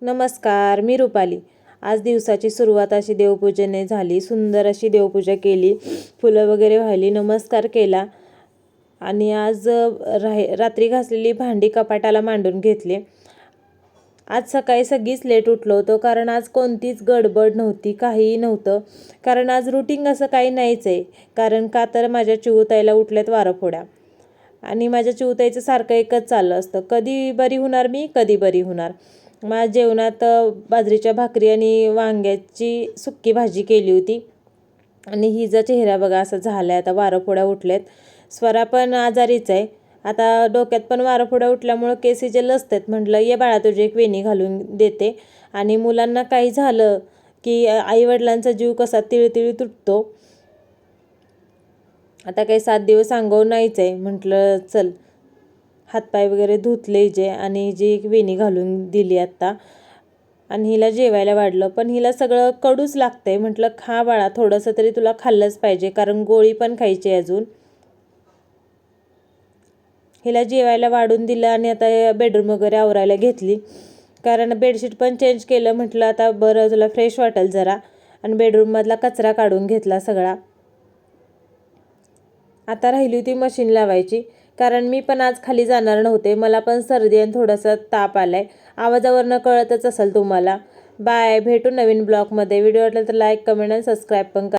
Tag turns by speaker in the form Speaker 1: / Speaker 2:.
Speaker 1: नमस्कार, मी रुपाली. आज दिवसाची सुरुवात अशी देवपूजेने झाली. सुंदर अशी देवपूजा केली, फुलं वगैरे वाहिली, नमस्कार केला आणि आज रात्री घासलेली भांडी कपाटाला मांडून घेतले. आज सकाळी सगळीच लेट उठलो होतो, कारण आज कोणतीच गडबड नव्हती, काहीही नव्हतं. कारण आज रुटीन असं काही नाहीच आहे. कारण का तर माझ्या चिऊताईला उठल्यात वारंफोड्या आणि माझ्या चिऊताईचं सारखं एकच चाललं असतं, कधी बरी होणार मी, कधी बरी होणार. माझ्या जेवणात बाजरीच्या भाकरी आणि वांग्याची सुक्की भाजी केली होती आणि हिचा चेहरा बघा असा झाला आहे. आता वारंफोड्या उठल्यात. स्वरा पण आजारीच आहे. आता डोक्यात पण वारंफोड्या उठल्यामुळं केस जे लसतात. म्हटलं ये बाळा तुझी एक वेणी घालून देते. आणि मुलांना काही झालं की आईवडिलांचा जीव कसा तिळतिळी तुटतो. आता काही 7 दिवस अंगावर नाहीच आहे. म्हटलं चल हातपाय वगैरे धुतले जे आणि जी एक वेणी घालून दिली आत्ता आणि हिला जेवायला वाढलं. पण हिला सगळं कडूच लागतंय. म्हटलं खा बाळा, थोडंसं तरी तुला खाल्लंच पाहिजे, कारण गोळी पण खायची अजून. हिला जेवायला वाढून दिलं आणि आता बेडरूम वगैरे आवरायला घेतली, कारण बेडशीट पण चेंज केलं. म्हटलं आता बरं तुला फ्रेश वाटेल जरा, आणि बेडरूममधला कचरा काढून घेतला सगळा. आता राहिली होती मशीन लावायची, कारण मी पण आज खाली जाणार नव्हते. मला पण सर्दी आणि थोडासा ताप आलाय. आवाजावरनं कळतच असेल तुम्हाला. बाय, भेटू नवीन ब्लॉगमध्ये. व्हिडिओ वाटला तर लाईक, कमेंट आणि सबस्क्राईब पण करा.